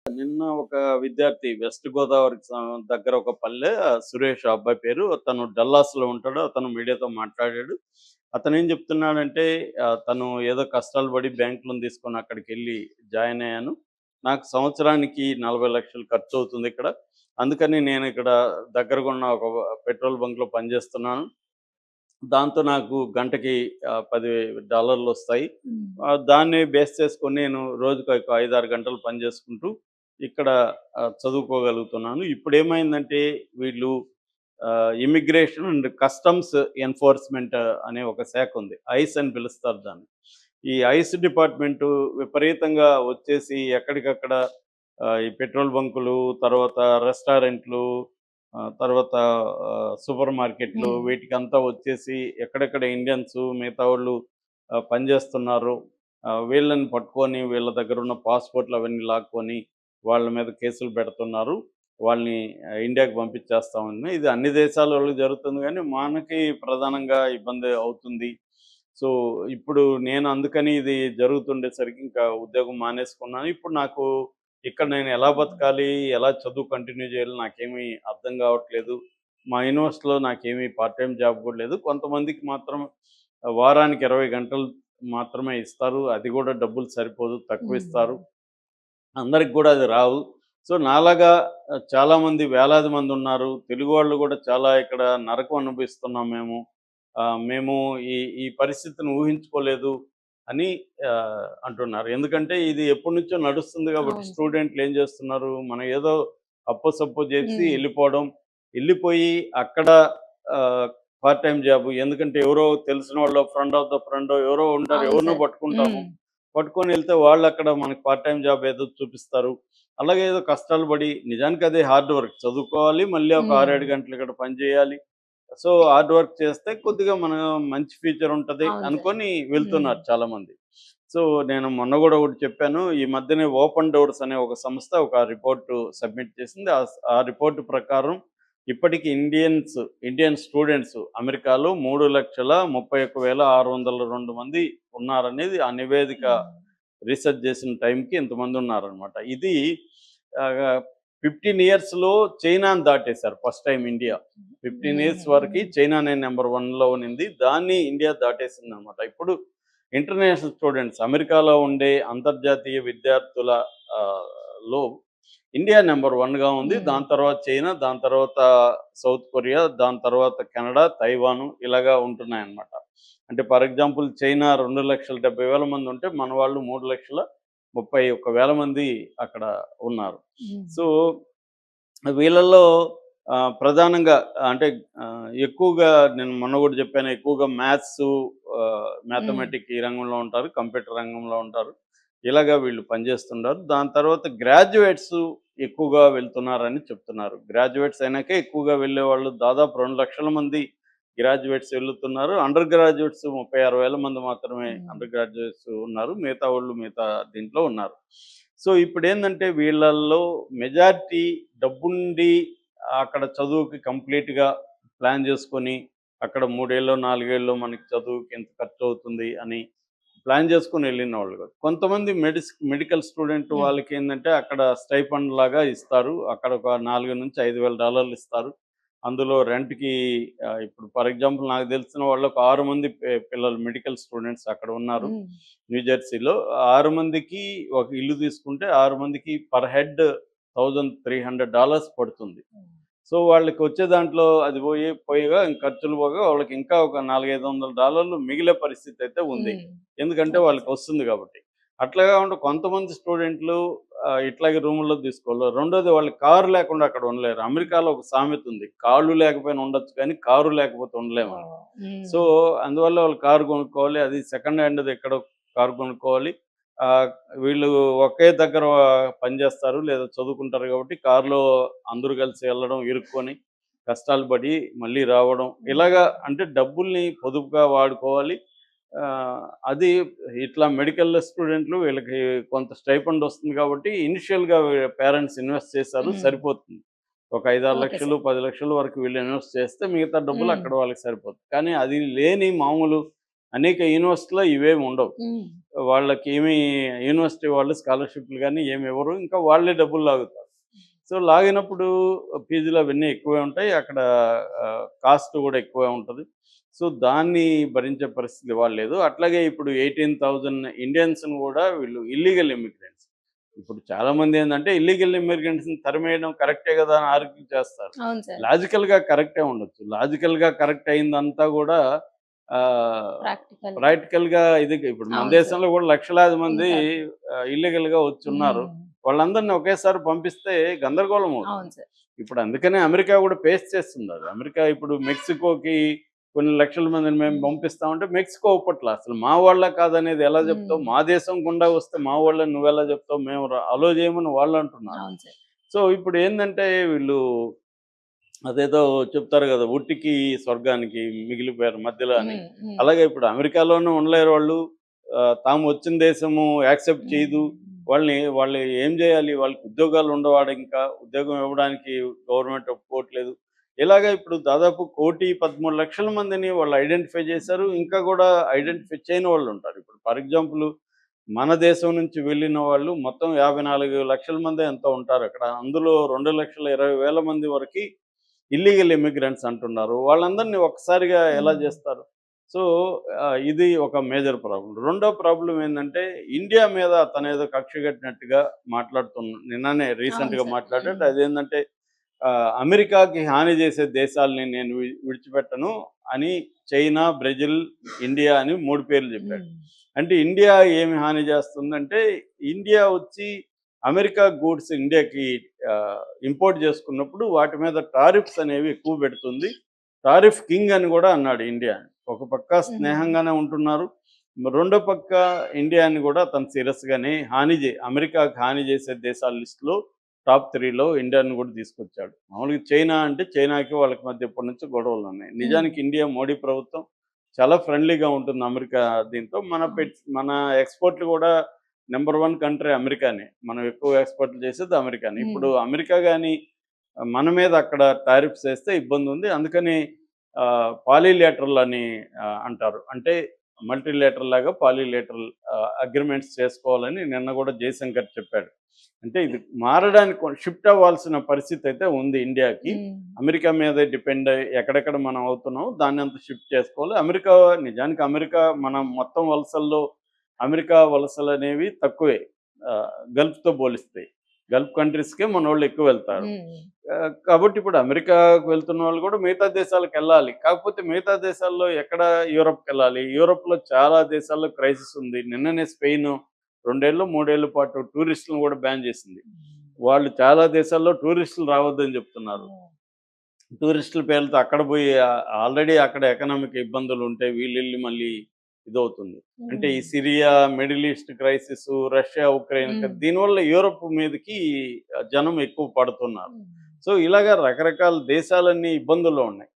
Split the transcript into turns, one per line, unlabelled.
నిన్న ఒక విద్యార్థి వెస్ట్ గోదావరికి దగ్గర ఒక పల్లె సురేష్ ఆ అబ్బాయి పేరు. తను డల్లాస్‌లో ఉంటాడు. అతను మీడియాతో మాట్లాడాడు. అతనేం చెప్తున్నాడంటే తను ఏదో కష్టాలు పడి బ్యాంక్ లోన్ తీసుకొని అక్కడికెళ్ళి జాయిన్ అయ్యాను. నాకు సంవత్సరానికి 40,00,000 ఖర్చవుతుందిక్కడ. అందుకని నేనిక్కడ దగ్గరగున్న ఒక పెట్రోల్ బంక్‌లో పనిచేస్తున్నాను. దాంతో నాకు గంటకి $10 వస్తాయి.
హ్మ్.
దాన్ని బేస్ చేసుకొని నేను రోజుకి ఒక 5, 6 గంటలు పని చేసుకుంటూ ఇక్కడ చదువుకోగలుగుతున్నాను. ఇప్పుడేమైందంటే వీళ్ళు ఇమ్మిగ్రేషన్ అండ్ కస్టమ్స్ ఎన్ఫోర్స్‌మెంట్ అనే ఒక శాఖ ఉంది. ఐస్ అని పిలుస్తారు దాన్ని. ఈ ఐస్ డిపార్ట్‌మెంటు విపరీతంగా వచ్చేసి ఎక్కడికక్కడ ఈ పెట్రోల్ బంకులు, తర్వాత రెస్టారెంట్లు, తర్వాత సూపర్ మార్కెట్లు
హ్మ్.
వీటికంతా వచ్చేసి ఎక్కడెక్కడ ఇండియన్స్ మిగతా వాళ్ళు పనిచేస్తున్నారు. వీళ్ళని పట్టుకొని వీళ్ళ దగ్గరున్న పాస్‌పోర్ట్‌లు అవన్నీ లాక్కొని వాళ్ళ మీద కేసులు పెడుతున్నారు. వాళ్ళని ఇండియాకి పంపించేస్తామని. ఇది అన్ని దేశాలలో జరుగుతుంది గానీ, మనకి ప్రధానంగా ఇబ్బంది అవుతుంది. సో, ఇప్పుడు నేను అందుకని ఇది జరుగుతుండేసరికి ఇంకా ఉద్యోగం మానేసుకున్నాను. ఇప్పుడు నాకు ఇక్కడ నేను ఎలా బతకాలి? ఎలా చదువు కంటిన్యూ చేయాలో నాకేమీ అర్థం కావట్లేదు. మా యూనివర్సిటీలో నాకేమీ పార్ట్ టైమ్ జాబ్ కూడా లేదు. కొంతమందికి మాత్రం వారానికి 20 గంటలు మాత్రమే ఇస్తారు. అది కూడా డబ్బులు సరిపోదు.
హ్మ్.
తక్కువిస్తారు. అందరికి గూడా అది రావు. సో, నాలాగా చాలామంది వేలాది మందున్నారు. తెలుగు వాళ్ళు గూడా చాలా ఇక్కడ నరకం అనుభవిస్తున్నాం మేము. మేము ఈ ఈ పరిస్థితిని ఊహించుకోలేదు అని అంటున్నారు. ఎందుకంటే ఇది ఎప్పటినుంచో నడుస్తుంది గాబట్టి
అవును.
స్టూడెంట్‌లేం జేస్తున్నారు, మనం ఏదో అప్పో సప్పో జేసి
హ్మ్.
ఎళ్ళిపోవడం. ఎళ్ళిపోయి అక్కడ ఆహ్, పార్ట్ టైమ్ జాబు ఎందుకంటే ఎవరో తెలిసిన వాళ్ళో, ఫ్రెండ్ ఆఫ్ ద ఫ్రెండో ఎవరో ఉంటారు.
అవును
ఎవరినో
సార్.
పట్టుకుంటాము.
హ్మ్.
పట్టుకొని వెళ్తే వాళ్ళక్కడ మనకి పార్ట్ టైమ్ జాబ్ ఏదో చూపిస్తారు. అలాగే ఏదో కష్టాలు పడి నిజానికి అదే హార్డ్ వర్క్. చదువుకోవాలి. మళ్ళీ ఒక 6,
హ్మ్.
7 గంటలు ఇక్కడ పని చేయాలి. సో, హార్డ్ వర్క్ చేస్తే కొద్దిగా మనం మంచి ఫ్యూచర్ ఉంటది
అవును సార్.
అనుకోని
హ్మ్.
వెళ్తున్నారు చాలామంది. సో, నేను మొన్న గూడా ఒకటి చెప్పాను. ఈ మధ్యనే ఓపెన్ డోర్స్ అనే ఒక సంస్థ ఒక రిపోర్ట్ సబ్మిట్ చేసింది. ఆ రిపోర్ట్ ప్రకారం ఇప్పటికి ఇండియన్ స్టూడెంట్స్ అమెరికాలో 3,31,602 మంది ఉన్నారనేది ఆ నివేదిక
హ్మ్.
రీసెర్చ్ చేసిన టైంకి ఇంతమంది ఉన్నారనమాట. ఇది ఆహ్, 15 ఇయర్స్‌లో చైనాని దాటేశారు ఫస్ట్ టైమ్ ఇండియా. 15 ఇయర్స్ వరకి
హ్మ్.
చైనానే నంబర్ 1లో ఉన్నింది. దాన్ని ఇండియా దాటేసిందనమాట. ఇప్పుడు ఇంటర్నేషనల్ స్టూడెంట్స్ అమెరికాలో ఉండే అంతర్జాతీయ విద్యార్థుల ఆహ్, లో ఇండియా నంబర్ 1గా ఉంది.
హ్మ్.
దాని తర్వాత చైనా, దాని తర్వాత సౌత్ కొరియా, దాని తర్వాత కెనడా, తైవాను ఇలాగా ఉంటున్నాయన్నమాట. అంటే ఫర్ ఎగ్జాంపుల్ చైనా 2,70,000 మంది ఉంటే మన వాళ్ళు 3,31,000 మంది అక్కడ ఉన్నారు.
హ్మ్.
సో, వీళ్ళల్లో ప్రధానంగా అంటే ఎక్కువగా నేను మొన్న గూడా జెప్పాను. ఎక్కువగా మ్యాథ్సు,
హ్మ్.
మ్యాథమెటిక్ ఈ రంగంలో ఉంటారు. కంప్యూటర్ రంగంలో ఉంటారు. ఇలాగ వీళ్ళు పనిజేస్తుంటారు. దాని తర్వాత గ్రాడ్యుయేట్స్ ఎక్కువగా వెళ్తున్నారని చెప్తున్నారు. గ్రాడ్యుయేట్స్ అయినాకే ఎక్కువగా వెళ్ళేవాళ్ళు దాదాపు 2,00,000 మంది గ్రాడ్యుయేట్స్ వెళ్తున్నారు. అండర్ గ్రాడ్యుయేట్స్ 36,000 మంది మాత్రమే
హ్మ్.
అండర్ గ్రాడ్యుయేట్స్ ఉన్నారు. మిగతా వాళ్ళు మిగతా దీంట్లో ఉన్నారు. సో, ఇప్పుడేందంటే వీళ్ళల్లో మెజారిటీ డబ్బుండి అక్కడ చదువుకి కంప్లీట్‌గా ప్లాన్ జేసుకొని, అక్కడ 3 ఏళ్ళో, 4 ఏళ్ళో మనకి చదువుకి ఇంత ఖర్చవుతుంది అని ప్లాన్ జేసుకొని ఎళ్ళినోళ్ళు కాదు. కొంతమంది మెడికల్ స్టూడెంట్
హ్మ్.
వాళ్ళకేందంటే అక్కడ స్టైఫండ్ లాగా ఇస్తారు. అక్కడ ఒక $4,000-5,000 ఇస్తారు. అందులో రెంట్‌కి ఇప్పుడు ఫర్ ఎగ్జాంపుల్ నాకు తెలిసిన వాళ్ళు ఒక 6 మంది పిల్లలు మెడికల్ స్టూడెంట్స్ అక్కడ ఉన్నారు.
హ్మ్.
న్యూ జెర్సీలో. 6 మందికి ఒక ఇల్లు తీసుకుంటే 6 మందికి పర్ హెడ్ $1,300 పడుతుంది.
హ్మ్.
సో, వాళ్ళకొచ్చే దాంట్లో అది పోయిగా ఇంక ఖర్చులు పోగా వాళ్ళకి ఇంకా ఒక $400, 500 మిగిలే పరిస్థితయితే ఉంది.
హ్మ్.
ఎందుకంటే
ఓకే సార్.
వాళ్ళకొస్తుంది గాబట్టి. అట్లా గాకుండా కొంతమంది స్టూడెంట్లు ఇట్లాగే రూముల్లో తీసుకోవాలి. రెండోది వాళ్ళు కారు లేకుండా అక్కడ ఉండలేరు. అమెరికాలో ఒక సామెతుంది. కాళ్ళు లేకపోయినా ఉండొచ్చు కానీ, కారు లేకపోతే ఉండలేమని.
ఓహ్!
సో,
హ్మ్.
అందువల్ల వాళ్ళు కారు కొనుక్కోవాలి. అది సెకండ్ హ్యాండ్‌ది ఎక్కడో కారు కొనుక్కోవాలి. ఆహ్, వీళ్ళు ఒకే దగ్గర పనిచేస్తారు లేదా చదువుకుంటారు కాబట్టి కారులో అందరూ కలిసి వెళ్ళడం, ఇరుక్కొని, కష్టాలు పడి మళ్ళీ రావడం.
హ్మ్.
ఇలాగా అంటే డబ్బుల్ని పొదుపుగా వాడుకోవాలి. అది ఇట్లా మెడికల్ స్టూడెంట్లు వీళ్ళకి కొంత స్టైఫండ్ వస్తుంది కాబట్టి ఇనిషియల్‌గా పేరెంట్స్ ఇన్వెస్ట్ చేశారు
హ్మ్.
సరిపోతుంది. ఒక 5, 6
ఓకే
లక్షలు,
సార్.
10 లక్షల వరకు వీళ్ళు ఇన్వెస్ట్ చేస్తే మిగతా డబ్బులు
హ్మ్.
అక్కడ వాళ్ళకి సరిపోతుంది. కానీ అది లేని మామూలు అనేక యూనివర్సిటీలో ఇవేమి ఉండవు.
హ్మ్.
వాళ్ళకి ఏమి యూనివర్సిటీ వాళ్ళు స్కాలర్‌షిప్‌లు గాని ఏమి ఇవ్వరు. ఇంకా వాళ్ళే డబ్బులు లాగుతారు. సో, లాగినప్పుడు ఫీజులు అవన్నీ ఎక్కువే ఉంటాయి. అక్కడ కాస్ట్ కూడా ఎక్కువే ఉంటది. సో, దాన్ని భరించే పరిస్థితి ఇవాళ లేదు. అట్లాగే ఇప్పుడు 18,000 ఇండియన్స్‌ని కూడా వీళ్ళు ఇల్లీగల్ ఇమ్మిగ్రెంట్స్. ఇప్పుడు చాలామంది ఏందంటే ఇల్లీగల్ ఇమ్మిగ్రెంట్స్‌ని తరిమేయడం కరెక్టే కదా అని ఆర్గ్యూ చేస్తారు.
అవును సార్.
లాజికల్‌గా కరెక్టే ఉండొచ్చు. లాజికల్‌గా కరెక్ట్ అయిందంతా కూడా
ప్రాక్టికల్.
ప్రాక్టికల్‌గా ఇది ఇప్పుడు మన
అవును సార్.
దేశంలో కూడా లక్షలాది మంది
ఉంటారు.
ఇల్లీగల్‌గా వచ్చున్నారు.
హ్మ్.
వాళ్ళందరిని ఒకేసారి పంపిస్తే గందరగోళం అవుతుంది.
అవును సార్.
ఇప్పుడు అందుకనే అమెరికా కూడా ఫేస్ చేస్తుందది. అమెరికా ఇప్పుడు మెక్సికోకి కొన్ని లక్షల మందిని మేము
హ్మ్.
పంపిస్తామంటే మెక్సికో ఒప్పట్ల. అసలు మా వాళ్ళ కాదనేది ఎలా చెప్తావు?
హ్మ్.
మా దేశం గుండా వస్తే మా వాళ్ళని నువ్వెలా చెప్తావు? మేము అలో చేయమని వాళ్ళంటున్నారు.
అవును సార్.
సో, ఇప్పుడు ఏందంటే వీళ్ళు అదేదో చెప్తారు గదా! ఉట్టికి స్వర్గానికి మిగిలిపోయారు మధ్యలో అని.
హ్మ్. హ్మ్.
అలాగే ఇప్పుడు అమెరికాలోనూ ఉండలేరు వాళ్ళు. తాము వచ్చిన దేశము యాక్సెప్ట్ చేయదు.
హ్మ్.
వాళ్ళు ఏం జేయాలి? వాళ్ళకి ఉద్యోగాలు ఉండవాడ ఇంకా. ఉద్యోగం ఇవ్వడానికి గవర్నమెంట్ ఒప్పుకోవట్లేదు. ఇలాగ ఇప్పుడు దాదాపు 1,13,00,000 మందిని వాళ్ళు ఐడెంటిఫై చేశారు. ఇంకా గూడా ఐడెంటిఫై చేయని వాళ్ళుంటారు. ఇప్పుడు ఫర్ ఎగ్జాంపుల్ మన దేశం నుంచి వెళ్ళిన వాళ్ళు మొత్తం 54,00,000 మందో ఎంతో ఉంటారక్కడ. అందులో 2,20,000 మంది వరకి ఇల్లీగల్ ఇమ్మిగ్రెంట్స్ అంటున్నారు. వాళ్ళందరిని ఒక్కసారిగా ఎలా
హ్మ్.
జేస్తారు? సో, ఇది ఒక మేజర్ ప్రాబ్లమ్. రెండో ప్రాబ్లమ్ ఏందంటే, ఇండియా మీద అతనేదో కక్ష కట్టినట్టుగా నిన్ననే
అవును
రీసెంట్‌గా
సార్.
మాట్లాడాడు.
హ్మ్.
అదేందంటే, అమెరికాకి హాని చేసే దేశాల్ని నేను విడిచిపెట్టను అని చైనా, బ్రెజిల్, ఇండియా అని 3 పేర్లు చెప్పాడు.
హ్మ్.
అంటే ఇండియా ఏమి హాని చేస్తుందంటే, ఇండియా వచ్చి అమెరికా గూడ్స్ ఇండియాకి ఇంపోర్ట్ చేసుకున్నప్పుడు వాటి మీద టారిఫ్స్ అనేవి ఎక్కువ పెడుతుంది. టారిఫ్ కింగ్ అని కూడా అన్నాడు ఇండియాని. ఒక పక్క
హ్మ్.
స్నేహంగానే ఉంటున్నారు. రెండో పక్క ఇండియాని కూడా తను సీరియస్‌గానే అమెరికాకి హాని చేసే దేశాల లిస్ట్‌లో టాప్ 3లో ఇండియాని కూడా తీసుకొచ్చాడు. మామూలుగా చైనా అంటే చైనాకి వాళ్ళకి మధ్య ఎప్పటి నుంచో గొడవలున్నాయి.
హ్మ్.
నిజానికి ఇండియా మోడీ ప్రభుత్వం చాలా ఫ్రెండ్లీగా ఉంటుంది అమెరికా దీంతో.
అవును.
మన ఎక్స్‌పోర్ట్‌లు కూడా నంబర్ 1 కంట్రీ అమెరికానే. మనం ఎక్కువ ఎక్స్‌పోర్ట్‌లు చేసేది అమెరికానే.
హ్మ్.
ఇప్పుడు అమెరికా గాని మన మీద అక్కడ టారిఫ్స్ ఏస్తే ఇబ్బందుంది. అందుకని పాలీలేటరల్ అని అంటారు. అంటే మల్టీలేటరల్ లాగా పాలీలేటరల్ అగ్రీమెంట్స్ చేసుకోవాలని నిన్న కూడా జయశంకర్ చెప్పాడు. అంటే ఇది మారడానికి షిఫ్ట్ అవ్వాల్సిన పరిస్థితి అయితే ఉంది ఇండియాకి.
హ్మ్.
అమెరికా మీదే డిపెండ్ అయ్యి ఎక్కడెక్కడ మనం అవుతున్నామో దాన్నంతా షిఫ్ట్ చేసుకోవాలి. నిజానికి అమెరికా మనం మొత్తం వలసల్లో అమెరికా వలసలనేవి తక్కువే. గల్ఫ్‌తో పోలిస్తే. గల్ఫ్ కంట్రీస్‌కే మనోళ్ళు ఎక్కువ వెళ్తారు.
హ్మ్.
కాబట్టి ఇప్పుడు అమెరికాకు వెళ్తున్న వాళ్ళు కూడా మిగతా దేశాలకెళ్ళాలి. కాకపోతే మిగతా దేశాల్లో ఎక్కడ యూరప్‌కెళ్ళాలి. యూరప్‌లో చాలా దేశాల్లో క్రైసిస్ ఉంది. నిన్ననే స్పెయిన్ 2 ఏళ్ళో, 3 ఏళ్ల పాటు టూరిస్టులను కూడా బ్యాన్ చేసింది. వాళ్ళు చాలా దేశాల్లో టూరిస్టులు రావద్దని చెప్తున్నారు.
ఓహ్!
టూరిస్టుల పేర్లతో అక్కడ పోయి ఆల్రెడీ అక్కడ ఎకనామిక్ ఇబ్బందులుంటే వీళ్ళెళ్లి మళ్ళీ ఇదవుతుంది. అంటే ఈ
హ్మ్.
Syria, middle east crisis, Russia, Ukraine
హ్మ్.
దీనివల్ల యూరప్ మీదకి జనం ఎక్కువ పడుతున్నారు.
హ్మ్.
సో, ఇలాగ రకరకాల దేశాలన్నీ ఇబ్బందుల్లో ఉన్నాయి.